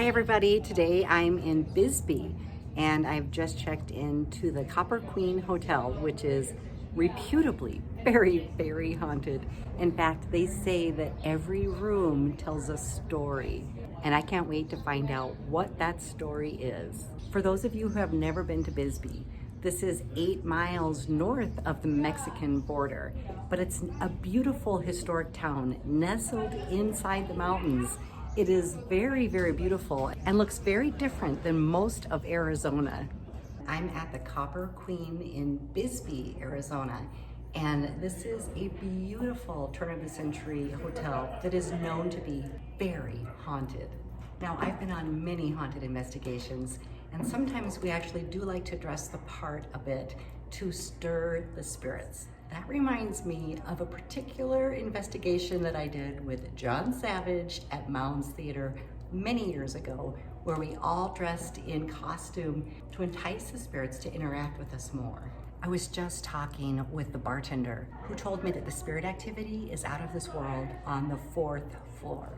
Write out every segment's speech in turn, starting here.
Hi everybody, today I'm in Bisbee and I've just checked into the Copper Queen Hotel, which is reputably very haunted. In fact, they say that every room tells a story and I can't wait to find out what that story is. For those of you who have never been to Bisbee, this is 8 miles north of the Mexican border, but it's a beautiful historic town nestled inside the mountains. It is very beautiful and looks very different than most of Arizona. I'm at the Copper Queen in Bisbee, Arizona, and this is a beautiful turn of the century hotel that is known to be very haunted. Now, I've been on many haunted investigations, and sometimes we actually do like to dress the part a bit to stir the spirits. That reminds me of a particular investigation that I did with John Savage at Mounds Theater many years ago, where we all dressed in costume to entice the spirits to interact with us more. I was just talking with the bartender who told me that the spirit activity is out of this world on the 4th floor.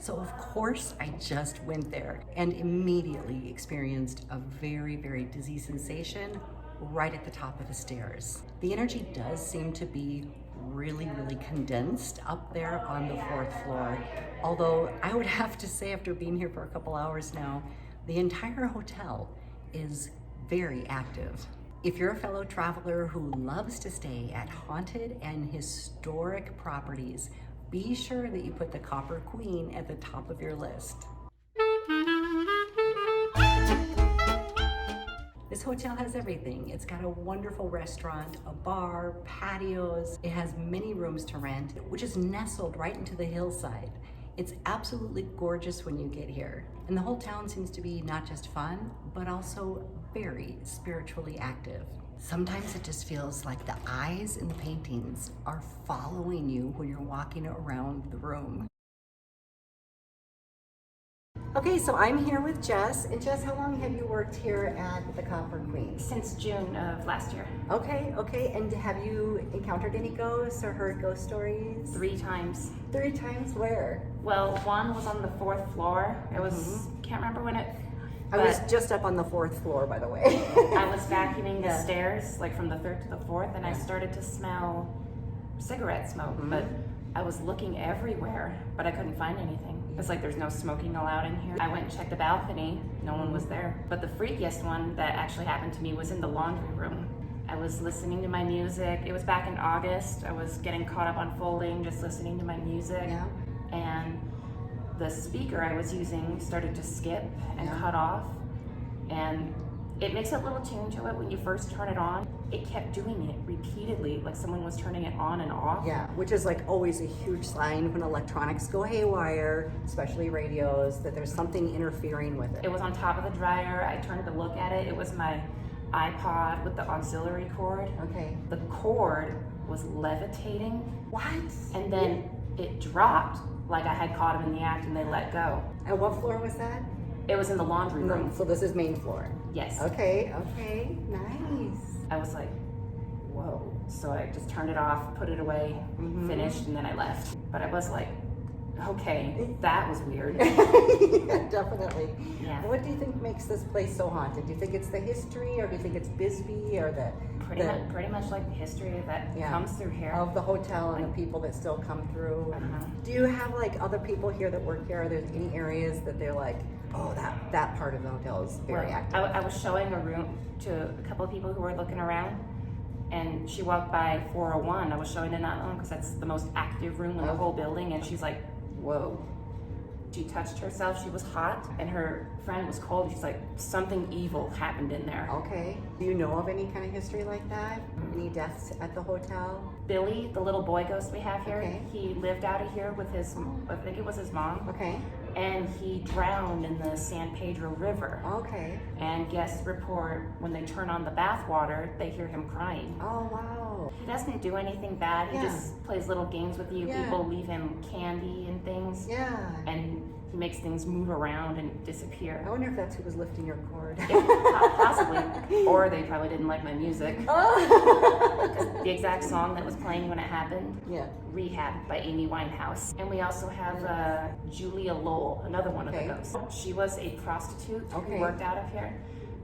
So of course I just went there and immediately experienced a very dizzy sensation right at the top of the stairs. The energy does seem to be really condensed up there on the 4th floor. Although I would have to say, after being here for a couple hours now, the entire hotel is very active. If you're a fellow traveler who loves to stay at haunted and historic properties, be sure that you put the Copper Queen at the top of your list. This hotel has everything. It's got a wonderful restaurant, a bar, patios. It has many rooms to rent, which is nestled right into the hillside. It's absolutely gorgeous when you get here. And the whole town seems to be not just fun, but also very spiritually active. Sometimes it just feels like the eyes in the paintings are following you when you're walking around the room. Okay, so I'm here with Jess. And Jess, how long have you worked here at the Copper Queen? Since June of last year. Okay. And have you encountered any ghosts or heard ghost stories? 3 times. 3 times? Where? Well, one was on the 4th floor. It was, can't remember when it... I was just up on the 4th floor, by the way. I was vacuuming the stairs, like from the 3rd to the 4th, and I started to smell cigarette smoke, but I was looking everywhere, but I couldn't find anything. It's like there's no smoking allowed in here. I went and checked the balcony, no one was there. But the freakiest one that actually happened to me was in the laundry room. I was listening to my music. It was back in August. I was getting caught up on folding, just listening to my music. Yeah. And the speaker I was using started to skip and cut off. And it makes a little tune to it when you first turn it on. It kept doing it repeatedly, like someone was turning it on and off. Yeah, which is like always a huge sign when electronics go haywire, especially radios, that there's something interfering with it. It was on top of the dryer. I turned to look at it. It was my iPod with the auxiliary cord. Okay. The cord was levitating. What? And then it dropped, like I had caught him in the act and they let go. And what floor was that? It was in the laundry room. So this is main floor? Yes. Okay, nice. I was like, whoa. So I just turned it off, put it away, finished, and then I left. But I was like, okay, that was weird. Yeah, definitely. Yeah. What do you think makes this place so haunted? Do you think it's the history, or do you think it's Bisbee, or pretty much like the history that comes through here of the hotel and the people that still come through? Do you have like other people here that work here? Are there any areas that they're like, oh, that part of the hotel is very active? I was showing a room to a couple of people who were looking around, and she walked by 401. I was showing in that one because that's the most active room in the whole building, and she's like, whoa. She touched herself. She was hot, and her friend was cold. She's like, something evil happened in there. Okay. Do you know of any kind of history like that? Any deaths at the hotel? Billy, the little boy ghost we have here, he lived out of here with his, I think it was his mom. Okay. And he drowned in the San Pedro River. Okay. And guests report when they turn on the bath water, they hear him crying. Oh, wow. He doesn't do anything bad. He just plays little games with you. People leave him candy and things. Yeah. And he makes things move around and disappear. I wonder if that's who was lifting your cord. Possibly. probably, or they probably didn't like my music. Oh. The exact song that was playing when it happened. Yeah. Rehab by Amy Winehouse. And we also have Julia Lowell, another one of the ghosts. She was a prostitute who worked out of here.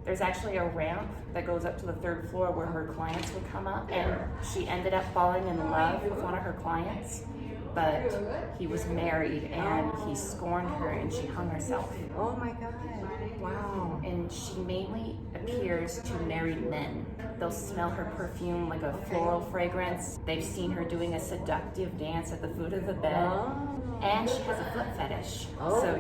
There's actually a ramp that goes up to the 3rd floor where her clients would come up, and she ended up falling in love with one of her clients, but he was married and he scorned her and she hung herself. Oh my God. Wow. And she mainly appears to married men. They'll smell her perfume like a floral fragrance. They've seen her doing a seductive dance at the foot of the bed. And she has a foot fetish. So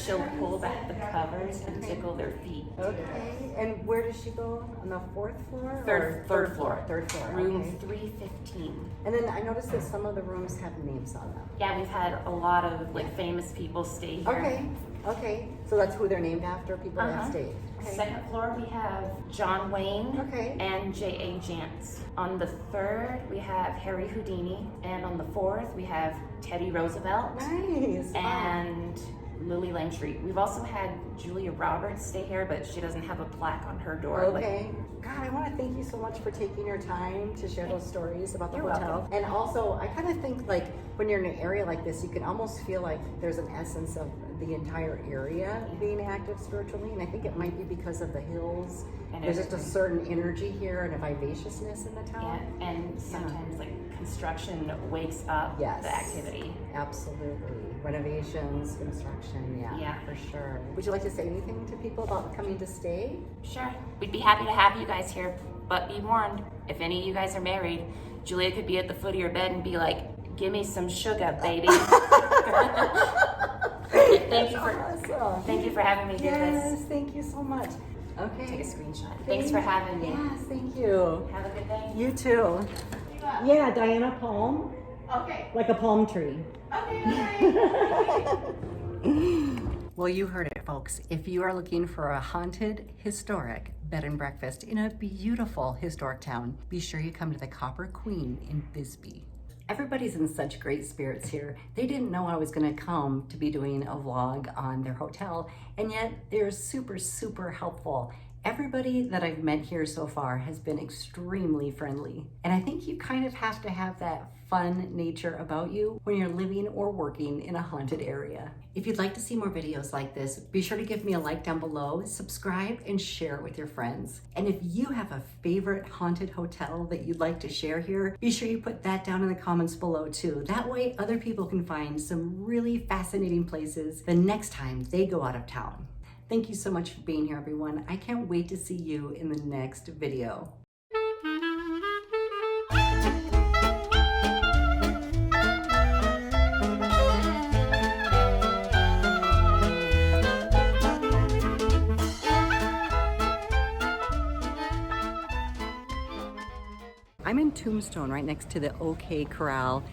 she'll pull back the covers and tickle their feet. Okay. And where does she go? On the 4th floor? Third floor. 3rd floor. Room 315. And then I noticed that some of the rooms have names on them. Yeah, we've had a lot of like famous people stay here. Okay. So that's who they're named after, people that have stayed. Okay. 2nd floor we have John Wayne and J.A. Jantz. On the 3rd we have Harry Houdini, and on the 4th we have Teddy Roosevelt. Nice. And Lily Langtry. We've also had Julia Roberts stay here, but she doesn't have a plaque on her door. Okay. God, I want to thank you so much for taking your time to share those stories about the You're hotel. welcome. And also, I kind of think like when you're in an area like this, you can almost feel like there's an essence of the entire area being active spiritually. And I think it might be because of the hills. And there's just a certain energy here and a vivaciousness in the town. Yeah, and sometimes like construction wakes up the activity. Absolutely. Renovations, construction, yeah, for sure. Would you like to say anything to people about coming to stay? Sure. We'd be happy to have you guys here, but be warned, if any of you guys are married, Julia could be at the foot of your bed and be like, give me some sugar, baby. Thank you for having me do this. Yes, thank you so much. Okay. Take a screenshot. Thanks for having me. Yes, thank you. Have a good day. You too. Yeah, Diana Palm. Okay. Like a palm tree. Okay. Well, you heard it, folks. If you are looking for a haunted, historic bed and breakfast in a beautiful historic town, be sure you come to the Copper Queen in Bisbee. Everybody's in such great spirits here. They didn't know I was going to come to be doing a vlog on their hotel, and yet they're super, super helpful. Everybody that I've met here so far has been extremely friendly. And I think you kind of have to have that fun nature about you when you're living or working in a haunted area. If you'd like to see more videos like this, be sure to give me a like down below, subscribe, and share it with your friends. And if you have a favorite haunted hotel that you'd like to share here, be sure you put that down in the comments below too. That way other people can find some really fascinating places the next time they go out of town. Thank you so much for being here, everyone. I can't wait to see you in the next video. I'm in Tombstone, right next to the OK Corral.